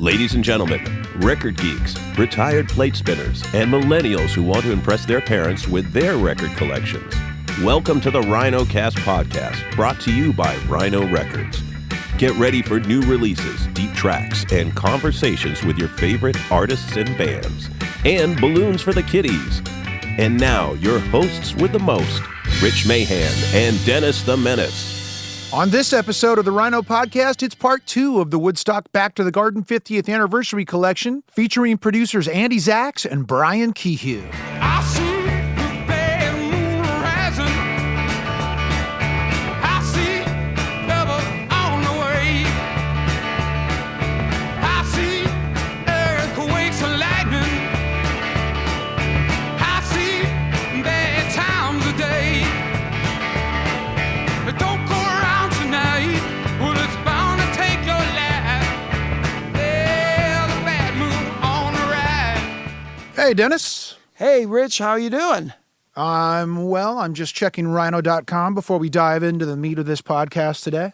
Ladies and gentlemen, record geeks, retired plate spinners, and millennials who want to impress their parents with their record collections. Welcome to the Rhino Podcast, brought to you by Rhino Records. Get ready for new releases, deep tracks, and conversations with your favorite artists and bands, and balloons for the kiddies. And now, your hosts with the most, Rich Mahan and Dennis the Menace. On this episode of the Rhino Podcast, it's part 2 of the Woodstock Back to the Garden 50th Anniversary Collection, featuring producers Andy Zachs and Brian Kehoe. I see the bad moon rising. I see trouble on the way. I see earthquakes and lightning. I see bad times a day. But don't go around tonight. Well, it's bound to take your life. There's a bad moon on the ride. Hey, Dennis. Hey, Rich, how you doing? I'm just checking rhino.com before we dive into the meat of this podcast today.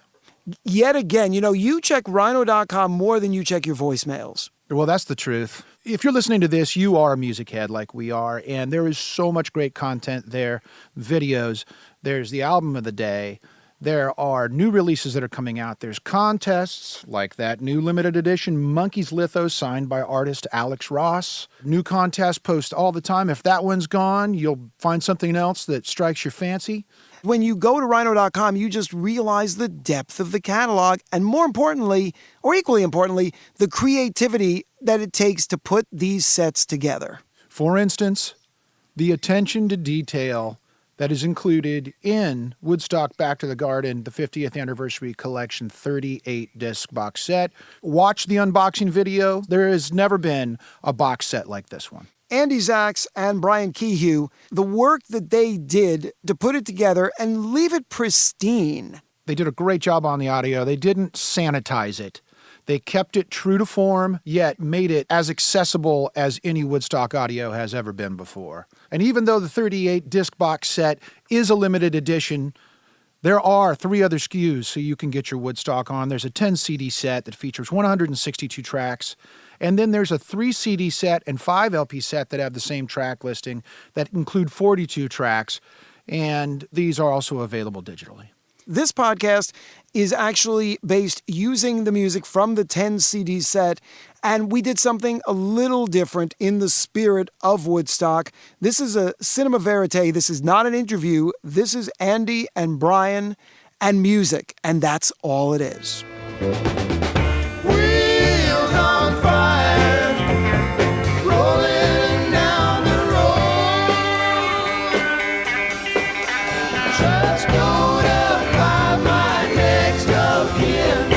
Yet again, you check rhino.com more than you check your voicemails. Well, that's the truth. If you're listening to this, you are a music head like we are, and there is so much great content there, videos. There's the album of the day. There are new releases that are coming out. There's contests like that new limited edition Monkeys Litho signed by artist Alex Ross. New contests post all the time. If that one's gone, you'll find something else that strikes your fancy. When you go to rhino.com, you just realize the depth of the catalog and more importantly, or equally importantly, the creativity that it takes to put these sets together. For instance, the attention to detail that is included in Woodstock Back to the Garden, the 50th Anniversary Collection 38-disc box set. Watch the unboxing video. There has never been a box set like this one. Andy Zachs and Brian Kehoe, the work that they did to put it together and leave it pristine. They did a great job on the audio. They didn't sanitize it. They kept it true to form, yet made it as accessible as any Woodstock audio has ever been before. And even though the 38-disc box set is a limited edition, there are 3 other SKUs so you can get your Woodstock on. There's a 10-CD set that features 162 tracks, and then there's a 3-CD set and 5 LP set that have the same track listing that include 42 tracks, and these are also available digitally. This podcast is actually based using the music from the 10-CD set, and we did something a little different in the spirit of Woodstock. This is a cinema verite. This is not an interview. This is Andy and Brian and music, and that's all it is. Wheels on fire, rolling down the road. Just notify my next of kin.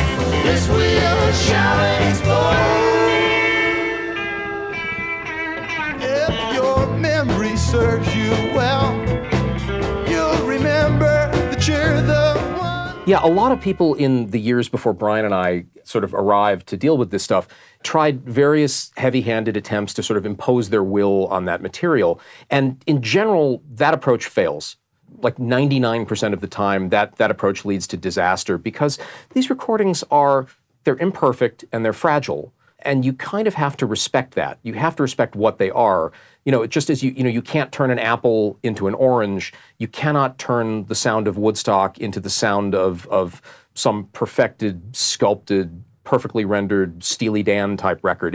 This wheel shall explode. If your memory serves you well, you'll remember that you're the one. Yeah, a lot of people in the years before Brian and I sort of arrived to deal with this stuff tried various heavy-handed attempts to sort of impose their will on that material. And in general, that approach fails. Like 99% of the time, that approach leads to disaster because these recordings they're imperfect and they're fragile. And you kind of have to respect that. You have to respect what they are. Just as you can't turn an apple into an orange, you cannot turn the sound of Woodstock into the sound of some perfected, sculpted, perfectly rendered Steely Dan type record.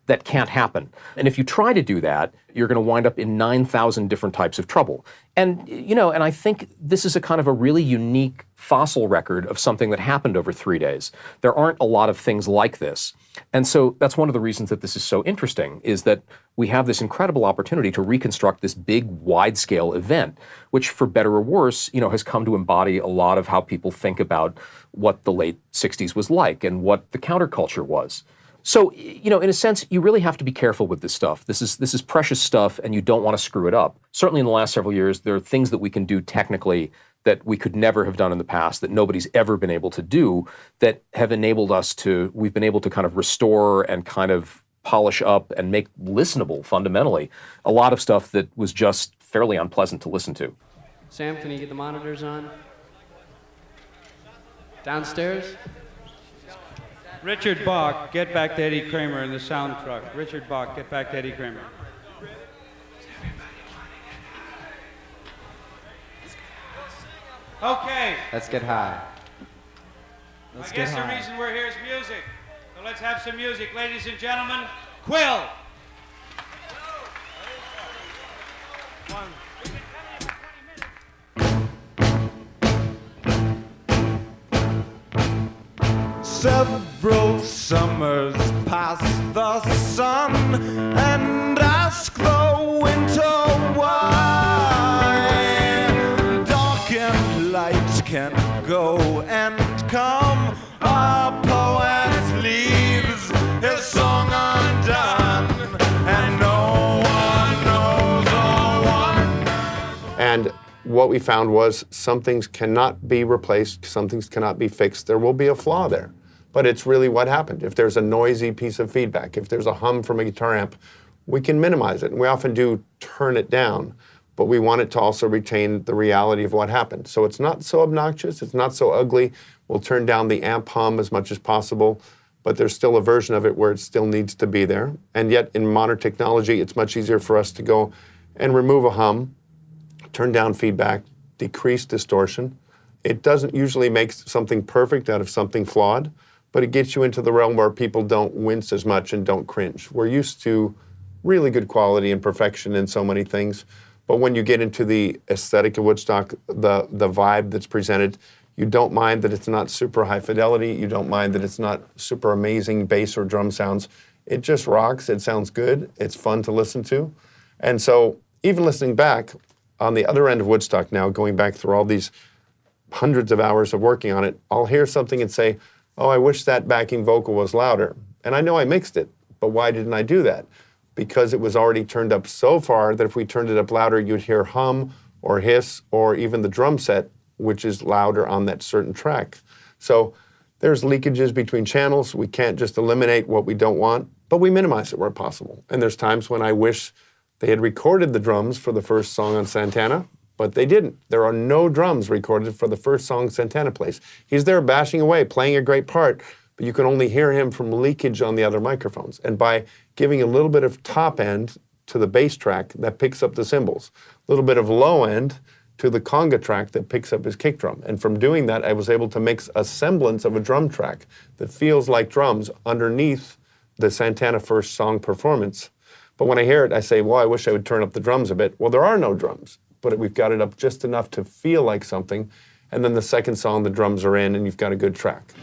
That can't happen. And if you try to do that, you're going to wind up in 9,000 different types of trouble. And, and I think this is a kind of a really unique fossil record of something that happened over 3 days. There aren't a lot of things like this. And so that's one of the reasons that this is so interesting, is that we have this incredible opportunity to reconstruct this big, wide-scale event, which, for better or worse, has come to embody a lot of how people think about what the late 60s was like and what the counterculture was. So, in a sense, you really have to be careful with this stuff. This is precious stuff, and you don't want to screw it up. Certainly in the last several years, there are things that we can do technically that we could never have done in the past, that nobody's ever been able to do, that have enabled us we've been able to kind of restore and kind of polish up and make listenable, fundamentally, a lot of stuff that was just fairly unpleasant to listen to. Sam, can you get the monitors on? Downstairs? Richard Bach, get back to Eddie Kramer in the sound truck. Richard Bach, get back to Eddie Kramer. Okay. Let's get high. I guess the reason we're here is music. So let's have some music, ladies and gentlemen. Quill. Several summers past the sun, and ask the winter why. Dark and light can go and come. A poet leaves his song undone, and no one knows, And what we found was some things cannot be replaced, some things cannot be fixed. There will be a flaw there. But it's really what happened. If there's a noisy piece of feedback, if there's a hum from a guitar amp, we can minimize it. And we often do turn it down, but we want it to also retain the reality of what happened. So it's not so obnoxious, it's not so ugly. We'll turn down the amp hum as much as possible, but there's still a version of it where it still needs to be there. And yet in modern technology, it's much easier for us to go and remove a hum, turn down feedback, decrease distortion. It doesn't usually make something perfect out of something flawed, but it gets you into the realm where people don't wince as much and don't cringe. We're used to really good quality and perfection in so many things, but when you get into the aesthetic of Woodstock, the vibe that's presented, you don't mind that it's not super high fidelity, you don't mind that it's not super amazing bass or drum sounds. It just rocks, it sounds good, it's fun to listen to. And so even listening back, on the other end of Woodstock now, going back through all these hundreds of hours of working on it, I'll hear something and say, oh, I wish that backing vocal was louder. And I know I mixed it, but why didn't I do that? Because it was already turned up so far that if we turned it up louder, you'd hear hum or hiss or even the drum set, which is louder on that certain track. So there's leakages between channels. We can't just eliminate what we don't want, but we minimize it where possible. And there's times when I wish they had recorded the drums for the first song on Santana, but they didn't. There are no drums recorded for the first song Santana plays. He's there bashing away, playing a great part, but you can only hear him from leakage on the other microphones. And by giving a little bit of top end to the bass track that picks up the cymbals, a little bit of low end to the conga track that picks up his kick drum. And from doing that, I was able to mix a semblance of a drum track that feels like drums underneath the Santana first song performance. But when I hear it, I say, well, I wish I would turn up the drums a bit. Well, there are no drums, but we've got it up just enough to feel like something. And then the second song, the drums are in and you've got a good track.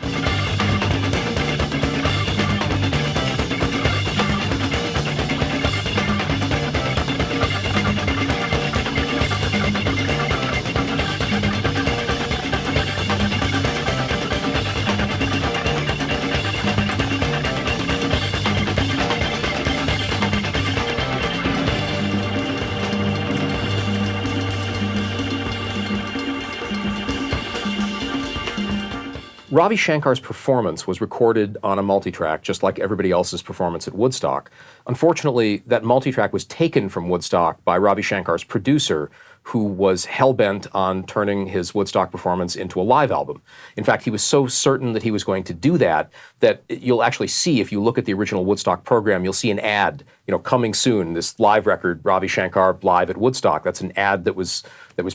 Ravi Shankar's performance was recorded on a multitrack, just like everybody else's performance at Woodstock. Unfortunately, that multitrack was taken from Woodstock by Ravi Shankar's producer, who was hell-bent on turning his Woodstock performance into a live album. In fact, he was so certain that he was going to do that, that you'll actually see, if you look at the original Woodstock program, you'll see an ad, coming soon, this live record, Ravi Shankar live at Woodstock. That's an ad that was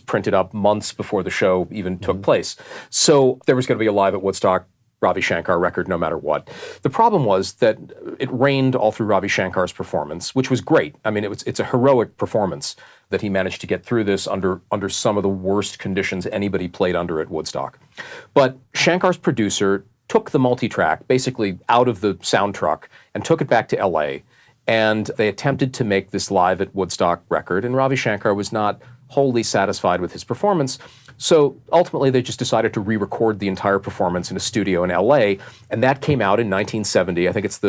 printed up months before the show even took place. So there was going to be a live at Woodstock Ravi Shankar record no matter what. The problem was that it rained all through Ravi Shankar's performance, which was great. I mean, it's a heroic performance that he managed to get through this under some of the worst conditions anybody played under at Woodstock. But Shankar's producer took the multitrack basically out of the sound truck and took it back to LA, and they attempted to make this live at Woodstock record, and Ravi Shankar was not wholly satisfied with his performance. So ultimately, they just decided to re-record the entire performance in a studio in LA, and that came out in 1970. I think it's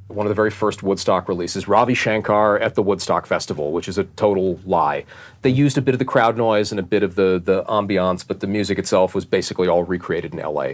one of the very first Woodstock releases, Ravi Shankar at the Woodstock Festival, which is a total lie. They used a bit of the crowd noise and a bit of the ambiance, but the music itself was basically all recreated in LA.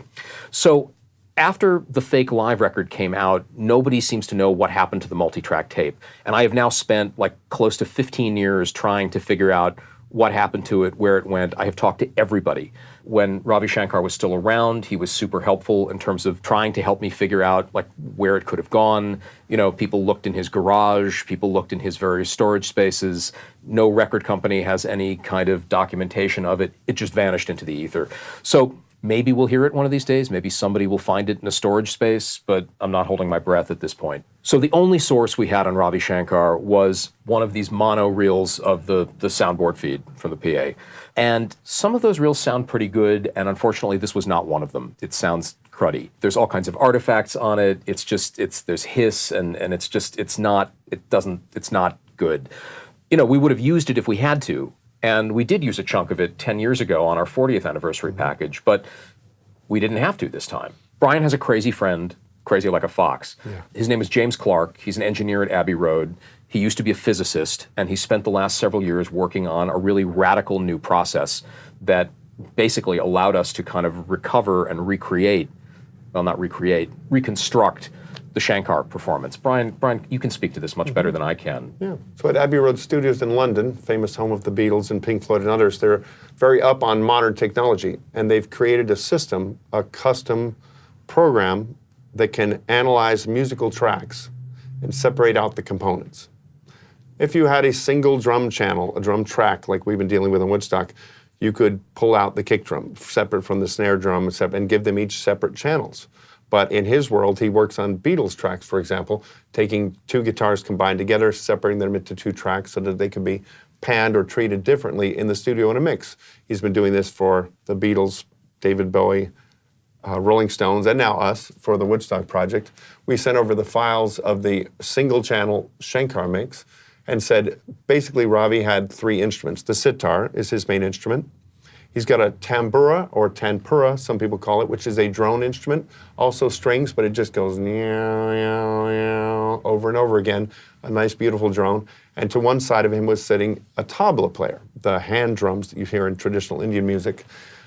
So after the fake live record came out, nobody seems to know what happened to the multi-track tape. And I have now spent close to 15 years trying to figure out what happened to it, where it went. I have talked to everybody. When Ravi Shankar was still around, he was super helpful in terms of trying to help me figure out like where it could have gone. You know, people looked in his garage, people looked in his various storage spaces. No record company has any kind of documentation of it. It just vanished into the ether. So maybe we'll hear it one of these days. Maybe somebody will find it in a storage space, but I'm not holding my breath at this point. So the only source we had on Ravi Shankar was one of these mono reels of the soundboard feed from the PA. And some of those reels sound pretty good, and unfortunately this was not one of them. It sounds cruddy. There's all kinds of artifacts on it. There's hiss, and it's not good. You know, we would have used it if we had to, and we did use a chunk of it 10 years ago on our 40th anniversary package, but we didn't have to this time. Brian has a crazy friend, crazy like a fox. Yeah. His name is James Clark. He's an engineer at Abbey Road. He used to be a physicist, and he spent the last several years working on a really radical new process that basically allowed us to kind of recover and reconstruct the Shankar performance. Brian, you can speak to this much better than I can. Yeah. So at Abbey Road Studios in London, famous home of the Beatles and Pink Floyd and others, they're very up on modern technology, and they've created a system, a custom program that can analyze musical tracks and separate out the components. If you had a single drum channel, a drum track like we've been dealing with in Woodstock, you could pull out the kick drum separate from the snare drum and give them each separate channels. But in his world, he works on Beatles tracks, for example, taking two guitars combined together, separating them into two tracks so that they can be panned or treated differently in the studio in a mix. He's been doing this for the Beatles, David Bowie, Rolling Stones, and now us for the Woodstock project. We sent over the files of the single channel Shankar mix and said, basically Ravi had three instruments. The sitar is his main instrument. He's got a tambura, or tanpura, some people call it, which is a drone instrument, also strings, but it just goes over and over again, a nice, beautiful drone. And to one side of him was sitting a tabla player, the hand drums that you hear in traditional Indian music.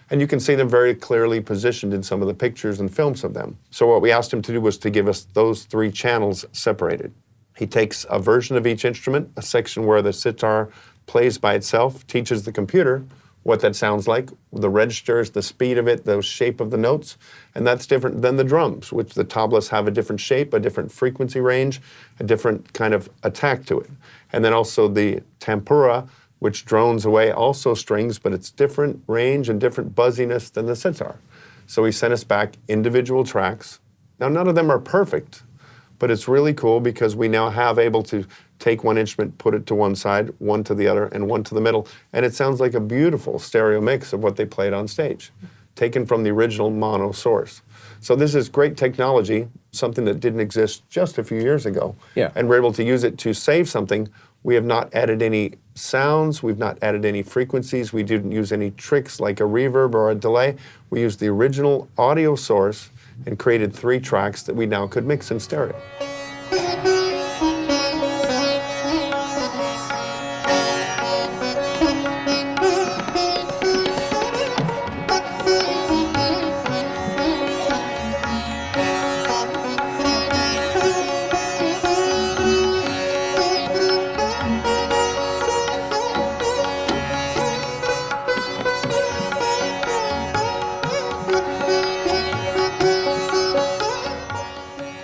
And you can see them very clearly positioned in some of the pictures and films of them. So what we asked him to do was to give us those three channels separated. He takes a version of each instrument, a section where the sitar plays by itself, teaches the computer what that sounds like, the registers, the speed of it, the shape of the notes, and that's different than the drums, which the tablas have a different shape, a different frequency range, a different kind of attack to it. And then also the tampura, which drones away, also strings, but it's different range and different buzziness than the sitar. So he sent us back individual tracks. Now, none of them are perfect, but it's really cool because we now have able to take one instrument, put it to one side, one to the other, and one to the middle, and it sounds like a beautiful stereo mix of what they played on stage, taken from the original mono source. So this is great technology, something that didn't exist just a few years ago, and we're able to use it to save something. We have not added any sounds, we've not added any frequencies, we didn't use any tricks like a reverb or a delay. We used the original audio source and created three tracks that we now could mix in stereo.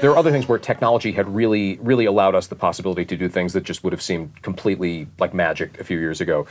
There are other things where technology had really, really allowed us the possibility to do things that just would have seemed completely like magic a few years ago.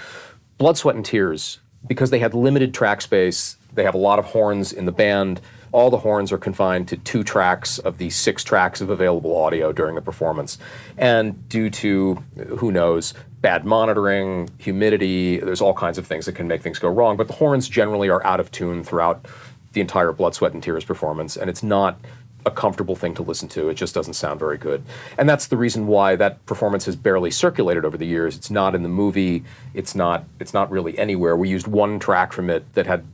Blood, Sweat, and Tears, because they had limited track space, they have a lot of horns in the band. All the horns are confined to 2 tracks of the 6 tracks of available audio during the performance. And due to, who knows, bad monitoring, humidity, there's all kinds of things that can make things go wrong. But the horns generally are out of tune throughout the entire Blood, Sweat, and Tears performance, and it's not a comfortable thing to listen to. It just doesn't sound very good. And that's the reason why that performance has barely circulated over the years. It's not in the movie. It's not really anywhere. We used one track from it that had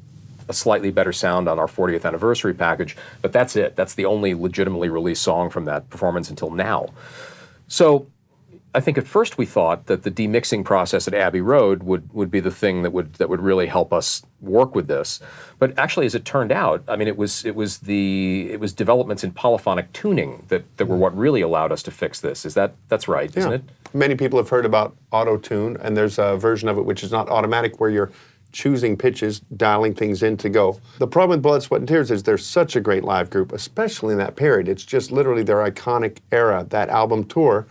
a slightly better sound on our 40th anniversary package, but that's it. That's the only legitimately released song from that performance until now. So I think at first we thought that the demixing process at Abbey Road would be the thing that would really help us work with this. But actually, as it turned out, I mean, it was developments in polyphonic tuning that were what really allowed us to fix this. That's right, isn't it? Many people have heard about auto-tune, and there's a version of it which is not automatic, where you're choosing pitches, dialing things in to go. The problem with Blood, Sweat, and Tears is they're such a great live group, especially in that period. It's just literally their iconic era, that album tour,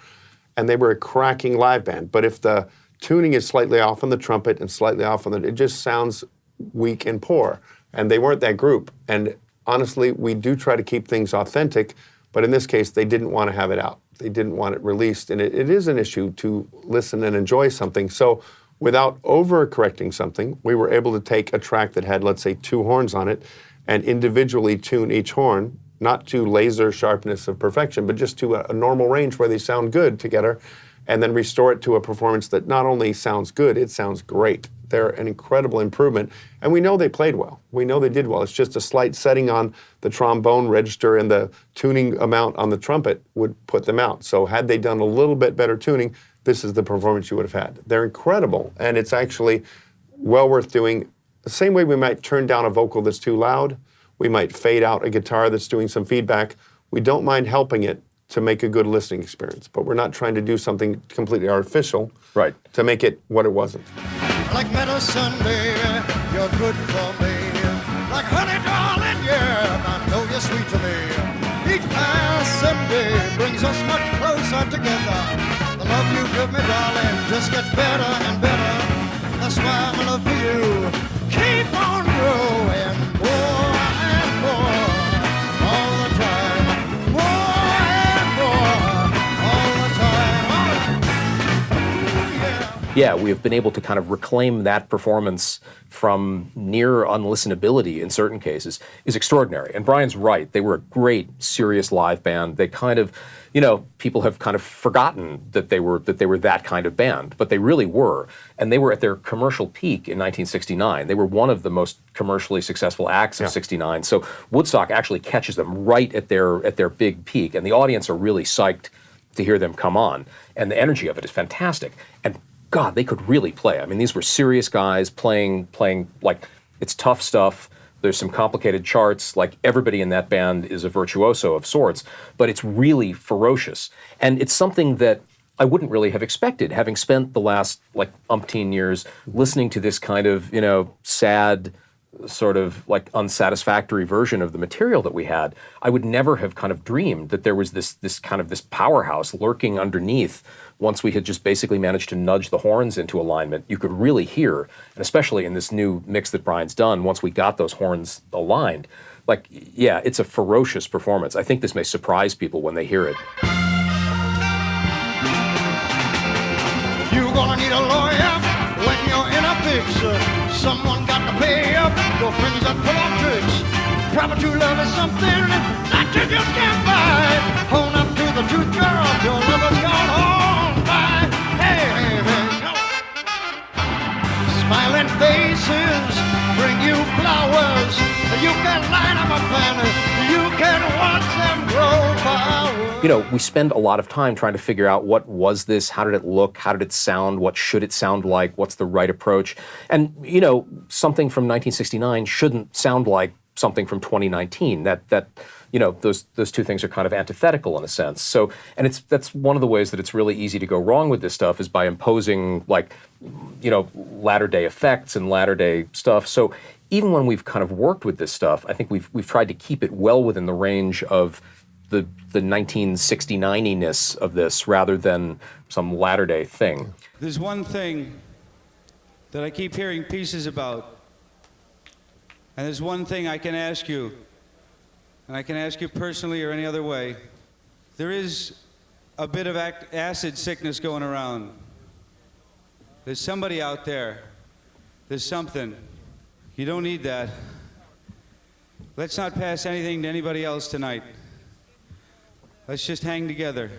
and they were a cracking live band. But if the tuning is slightly off on the trumpet and slightly off on it just sounds weak and poor. And they weren't that group. And honestly, we do try to keep things authentic, but in this case, they didn't want to have it out. They didn't want it released, and it is an issue to listen and enjoy something. So without over-correcting something, we were able to take a track that had, let's say, 2 horns on it and individually tune each horn, not to laser sharpness of perfection, but just to a normal range where they sound good together, and then restore it to a performance that not only sounds good, it sounds great. They're an incredible improvement, and we know they played well. We know they did well. It's just a slight setting on the trombone register and the tuning amount on the trumpet would put them out. So had they done a little bit better tuning, this is the performance you would have had. They're incredible, and it's actually well worth doing. The same way we might turn down a vocal that's too loud, we might fade out a guitar that's doing some feedback. We don't mind helping it to make a good listening experience, but we're not trying to do something completely artificial to make it what it wasn't. Like medicine, baby, you're good for me. Like honey, darling, yeah, I know you're sweet to me. Each passing day brings us much closer together. The love you give me, darling, just gets better and better. That's why my love for you keep on growing more and more all the time. More and more all the time. Oh, yeah. Yeah, we have been able to kind of reclaim that performance from near unlistenability in certain cases is extraordinary. And Brian's right. They were a great, serious live band. They kind of, people have kind of forgotten that they were that kind of band, but they really were. And they were at their commercial peak in 1969. They were one of the most commercially successful acts of 69. So Woodstock actually catches them right at their big peak. And the audience are really psyched to hear them come on. And the energy of it is fantastic. And God, they could really play. I mean, these were serious guys playing like, it's tough stuff. There's some complicated charts. Like, everybody in that band is a virtuoso of sorts, but it's really ferocious. And it's something that I wouldn't really have expected, having spent the last, umpteen years listening to this kind of, sad, sort of unsatisfactory version of the material that we had. I would never have kind of dreamed that there was this powerhouse lurking underneath. Once we had just basically managed to nudge the horns into alignment, you could really hear, and especially in this new mix that Brian's done, once we got those horns aligned, it's a ferocious performance. I think this may surprise people when they hear it. You're gonna need a lawyer when you're in a fix. Someone got to pay up your friends that pull off tricks. Proper true love is something that you just can't buy. Hold up to the truth, girl, your lover's gone on by. Hey, no. Smiling faces bring you flowers. You can line them up and you can watch them grow flowers. We spend a lot of time trying to figure out what was this, how did it look, how did it sound, what should it sound like, what's the right approach. And, something from 1969 shouldn't sound like something from 2019. Those two things are kind of antithetical in a sense. So, and that's one of the ways that it's really easy to go wrong with this stuff is by imposing latter day effects and latter day stuff. So even when we've kind of worked with this stuff, I think we've tried to keep it well within the range of the 1969-iness of this rather than some latter day thing. There's one thing that I keep hearing pieces about. And there's one thing I can ask you, and I can ask you personally or any other way. There is a bit of acid sickness going around. There's somebody out there. There's something. You don't need that. Let's not pass anything to anybody else tonight. Let's just hang together.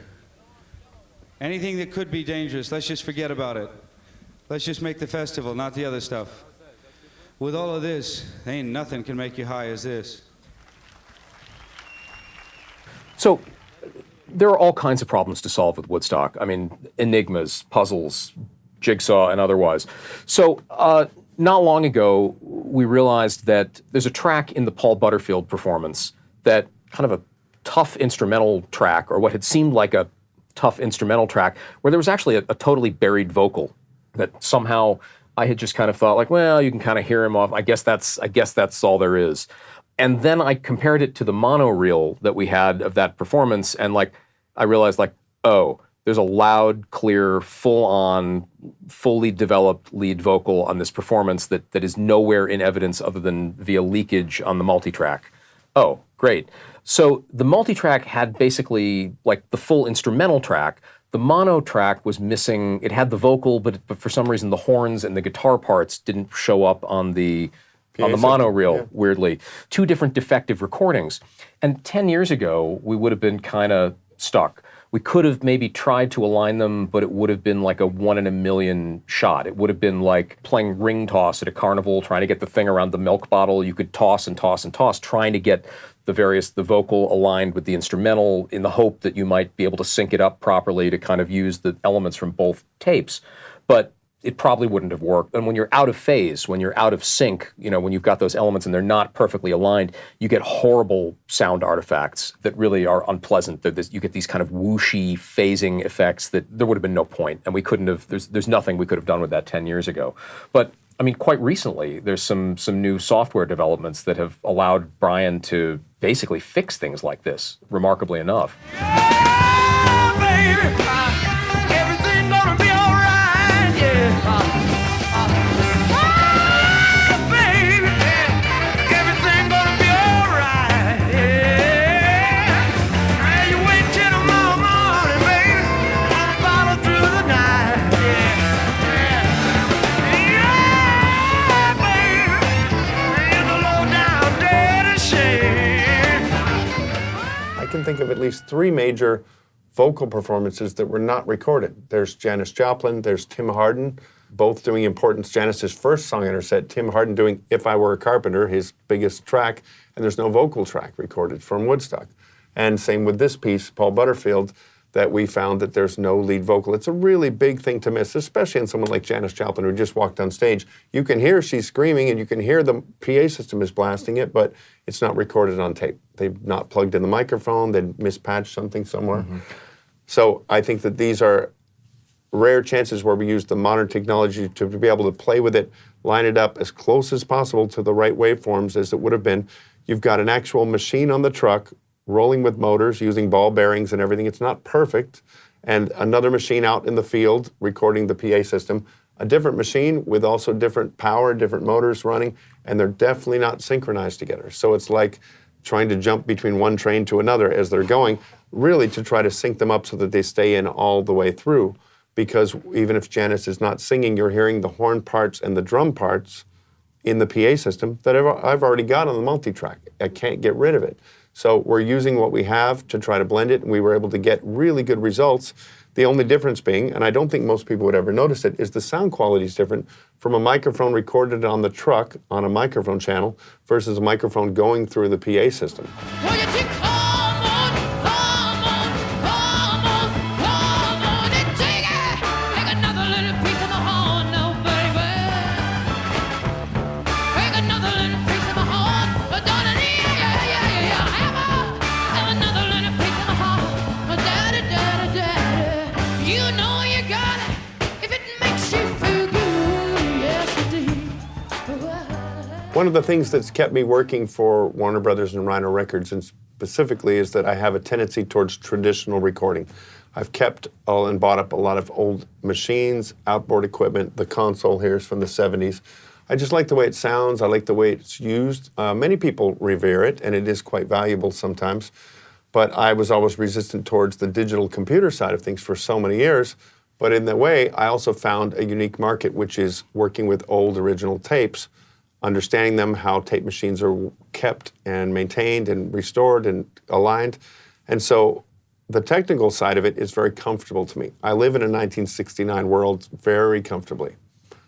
Anything that could be dangerous, let's just forget about it. Let's just make the festival, not the other stuff. With all of this, ain't nothing can make you high as this. So there are all kinds of problems to solve with Woodstock. I mean, enigmas, puzzles, jigsaw, and otherwise. So not long ago, we realized that there's a track in the Paul Butterfield performance that kind of a tough instrumental track, or what had seemed like a tough instrumental track, where there was actually a totally buried vocal that somehow I had just kind of thought like, well, you can kind of hear him off. I guess that's all there is. And then I compared it to the mono reel that we had of that performance, and like I realized like, oh, there's a loud, clear, full-on, fully developed lead vocal on this performance that is nowhere in evidence other than via leakage on the multitrack. Oh, great. So the multitrack had basically like the full instrumental track. The mono track was missing. It had the vocal, but for some reason the horns and the guitar parts didn't show up on the mono reel, weirdly. Two different defective recordings. And 10 years ago, we would have been kind of stuck. We could have maybe tried to align them, but it would have been like a 1 in a million shot. It would have been like playing ring toss at a carnival, trying to get the thing around the milk bottle. You could toss and toss and toss, trying to get the vocal aligned with the instrumental in the hope that you might be able to sync it up properly to kind of use the elements from both tapes. But it probably wouldn't have worked. And when you're out of phase, when you're out of sync, when you've got those elements and they're not perfectly aligned, you get horrible sound artifacts that really are unpleasant. You get these kind of whooshy phasing effects that there would have been no point. And we couldn't have, there's nothing we could have done with that 10 years ago. But I mean, quite recently, there's some new software developments that have allowed Brian to basically fix things like this, remarkably enough. Yeah, baby, everything gonna be all right, yeah. Baby, everything gonna be all right, yeah. And you wait till tomorrow morning, baby, I'll follow through the night, yeah. Yeah, baby, in the low down dirty shade. I can think of at least 3 major vocal performances that were not recorded. There's Janis Joplin, there's Tim Hardin, both doing Importance, Janis's first song in her set, Tim Hardin doing If I Were a Carpenter, his biggest track, and there's no vocal track recorded from Woodstock. And same with this piece, Paul Butterfield, that we found that there's no lead vocal. It's a really big thing to miss, especially in someone like Janis Joplin who just walked on stage. You can hear she's screaming and you can hear the PA system is blasting it, but it's not recorded on tape. They've not plugged in the microphone, they mispatched something somewhere. Mm-hmm. So I think that these are rare chances where we use the modern technology to be able to play with it, line it up as close as possible to the right waveforms as it would have been. You've got an actual machine on the truck rolling with motors, using ball bearings and everything. It's not perfect. And another machine out in the field recording the PA system. A different machine with also different power, different motors running, and they're definitely not synchronized together. So it's like trying to jump between one train to another as they're going, really to try to sync them up so that they stay in all the way through. Because even if Janis is not singing, you're hearing the horn parts and the drum parts in the PA system that I've already got on the multitrack. I can't get rid of it. So we're using what we have to try to blend it, and we were able to get really good results. The only difference being, and I don't think most people would ever notice it, is the sound quality is different from a microphone recorded on the truck on a microphone channel versus a microphone going through the PA system. Well, you take come on, and take it. Take another little piece of my horn, no baby. Take another little piece of my horn, darling, yeah. Have another little piece of my horn, daddy. You know you got it if it makes you feel good, yes indeed. One of the things that's kept me working for Warner Brothers and Rhino Records, and specifically, is that I have a tendency towards traditional recording. I've kept and bought up a lot of old machines, outboard equipment. The console here is from the 70s. I just like the way it sounds. I like the way it's used. Many people revere it, and it is quite valuable sometimes. But I was always resistant towards the digital computer side of things for so many years. But in that way, I also found a unique market, which is working with old original tapes, understanding them, how tape machines are kept and maintained and restored and aligned. And so the technical side of it is very comfortable to me. I live in a 1969 world very comfortably.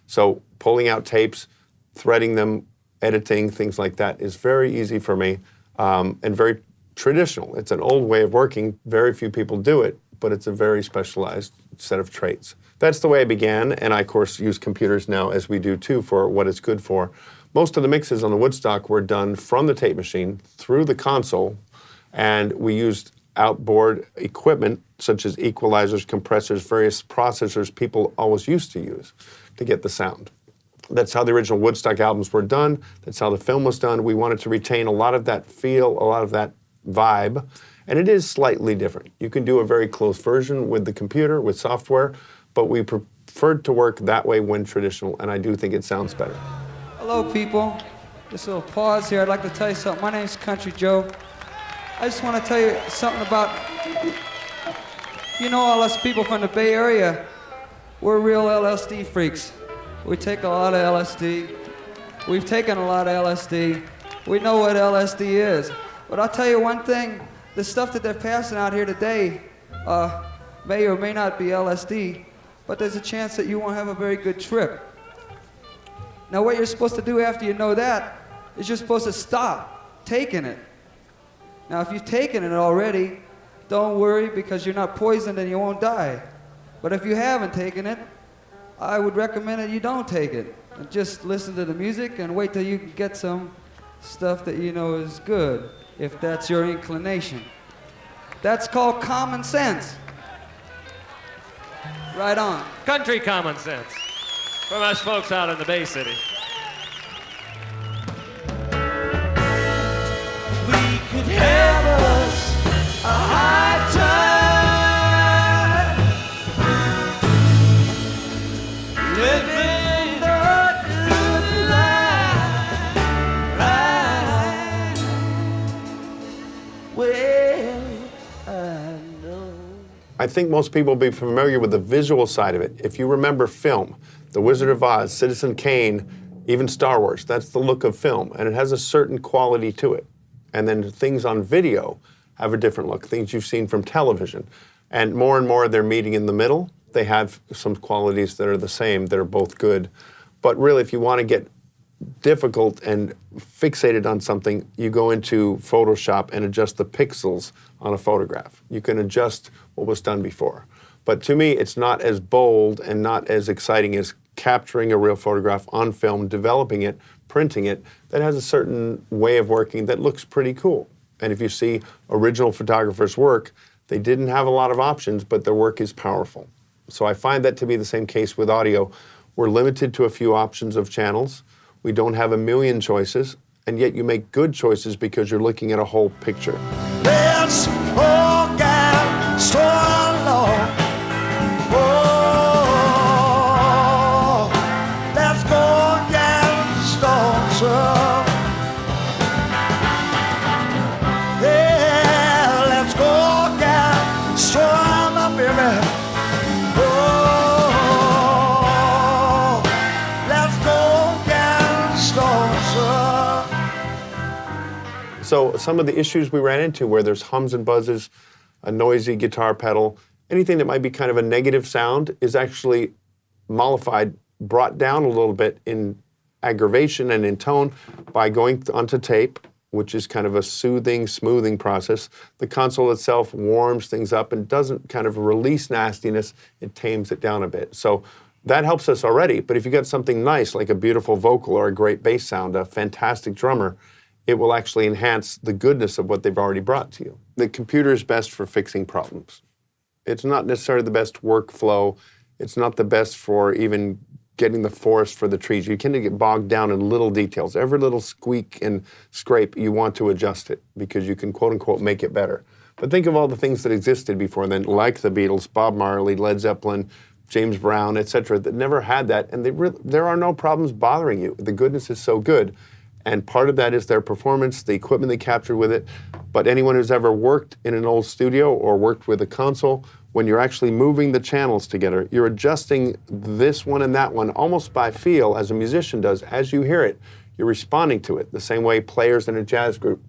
So pulling out tapes, threading them, editing, things like that is very easy for me, and very traditional. It's an old way of working. Very few people do it, but it's a very specialized set of traits. That's the way I began, and I, of course, use computers now, as we do too, for what it's good for. Most of the mixes on the Woodstock were done from the tape machine through the console, and we used outboard equipment such as equalizers, compressors, various processors people always used to use to get the sound. That's how the original Woodstock albums were done. That's how the film was done. We wanted to retain a lot of that feel, a lot of that vibe, and it is slightly different. You can do a very close version with the computer, with software, but we preferred to work that way when traditional, and I do think it sounds better. Hello, people. Just a little pause here. I'd like to tell you something. My name's Country Joe. I just want to tell you something about, all us people from the Bay Area, we're real LSD freaks. We take a lot of LSD. We've taken a lot of LSD. We know what LSD is. But I'll tell you one thing, the stuff that they're passing out here today may or may not be LSD, but there's a chance that you won't have a very good trip. Now what you're supposed to do after you know that is you're supposed to stop taking it. Now if you've taken it already, don't worry because you're not poisoned and you won't die. But if you haven't taken it, I would recommend that you don't take it. And just listen to the music and wait till you can get some stuff that you know is good, if that's your inclination. That's called common sense. Right on. Country common sense from us folks out in the Bay City. We could have us a high time, living the good life, right? Well, I know. I think most people will be familiar with the visual side of it. If you remember film, The Wizard of Oz, Citizen Kane, even Star Wars, that's the look of film, and it has a certain quality to it. And then things on video have a different look, things you've seen from television. And more they're meeting in the middle. They have some qualities that are the same, that are both good. But really, if you want to get difficult and fixated on something, you go into Photoshop and adjust the pixels on a photograph. You can adjust what was done before. But to me, it's not as bold and not as exciting as capturing a real photograph on film, developing it, printing it, that has a certain way of working that looks pretty cool. And if you see original photographers' work, they didn't have a lot of options, but their work is powerful. So I find that to be the same case with audio. We're limited to a few options of channels. We don't have a million choices, and yet you make good choices because you're looking at a whole picture. Let's all get so long. Oh, let's go get stoned. Yeah, let's go get stoned, baby. Oh, let's go get stoned. So some of the issues we ran into where there's hums and buzzes, a noisy guitar pedal, anything that might be kind of a negative sound is actually mollified, brought down a little bit in aggravation and in tone by going onto tape, which is kind of a soothing, smoothing process. The console itself warms things up and doesn't kind of release nastiness, it tames it down a bit. So that helps us already, but if you got something nice like a beautiful vocal or a great bass sound, a fantastic drummer, it will actually enhance the goodness of what they've already brought to you. The computer is best for fixing problems. It's not necessarily the best workflow. It's not the best for even getting the forest for the trees. You tend to get bogged down in little details. Every little squeak and scrape, you want to adjust it because you can quote unquote make it better. But think of all the things that existed before then, like the Beatles, Bob Marley, Led Zeppelin, James Brown, etc., that never had that, and there are no problems bothering you. The goodness is so good. And part of that is their performance, the equipment they captured with it. But anyone who's ever worked in an old studio or worked with a console, when you're actually moving the channels together, you're adjusting this one and that one almost by feel, as a musician does. As you hear it, you're responding to it the same way players in a jazz group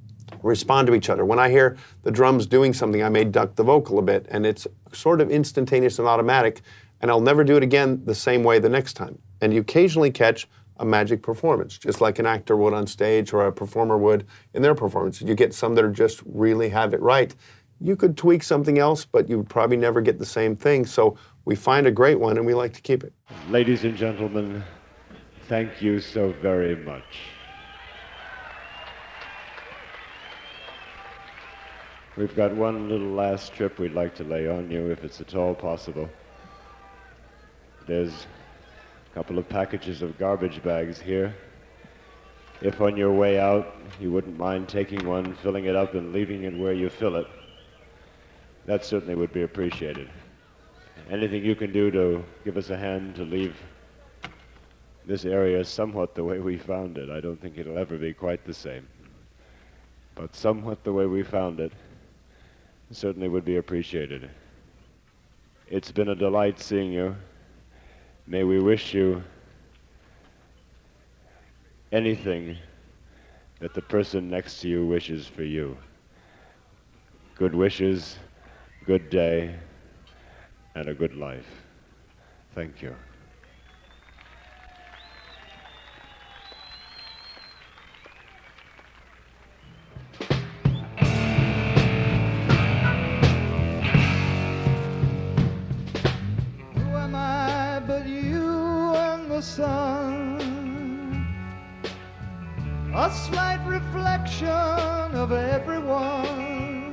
respond to each other. When I hear the drums doing something, I may duck the vocal a bit, and it's sort of instantaneous and automatic, and I'll never do it again the same way the next time. And you occasionally catch a magic performance, just like an actor would on stage or a performer would in their performance. You get some that are just really have it right. You could tweak something else, but you would probably never get the same thing. So we find a great one and we like to keep it. Ladies and gentlemen, thank you so very much. We've got one little last trip we'd like to lay on you, if it's at all possible. There's a couple of packages of garbage bags here. If on your way out you wouldn't mind taking one, filling it up, and leaving it where you fill it, that certainly would be appreciated. Anything you can do to give us a hand to leave this area somewhat the way we found it. I don't think it'll ever be quite the same, but somewhat the way we found it certainly would be appreciated. It's been a delight seeing you. May we wish you anything that the person next to you wishes for you. Good wishes, good day, and a good life. Thank you. Who am I but you and the sun? A slight reflection of everyone.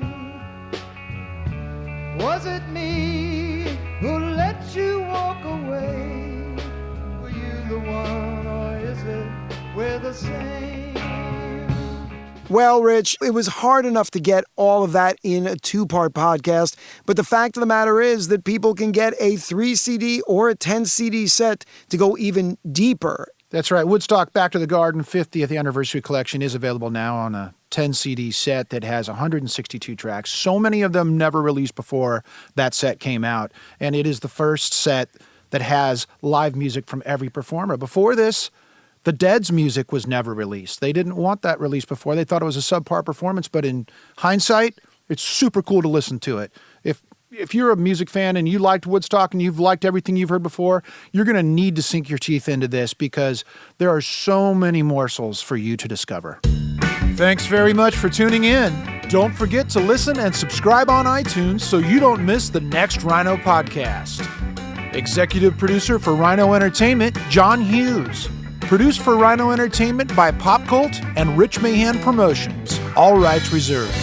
Was it me who let you walk away? Were you the one, or is it we're the same? Well, Rich, it was hard enough to get all of that in a 2-part podcast, but the fact of the matter is that people can get a 3 CD or a 10 CD set to go even deeper. That's right. Woodstock Back to the Garden 50th Anniversary Collection is available now on a 10 CD set that has 162 tracks. So many of them never released before that set came out. And it is the first set that has live music from every performer. Before this, the Dead's music was never released. They didn't want that released before. They thought it was a subpar performance, but in hindsight, it's super cool to listen to it. If you're a music fan and you liked Woodstock and you've liked everything you've heard before, you're going to need to sink your teeth into this because there are so many morsels for you to discover. Thanks very much for tuning in. Don't forget to listen and subscribe on iTunes so you don't miss the next Rhino podcast. Executive producer for Rhino Entertainment, John Hughes. Produced for Rhino Entertainment by Pop Cult and Rich Mahan Promotions. All rights reserved.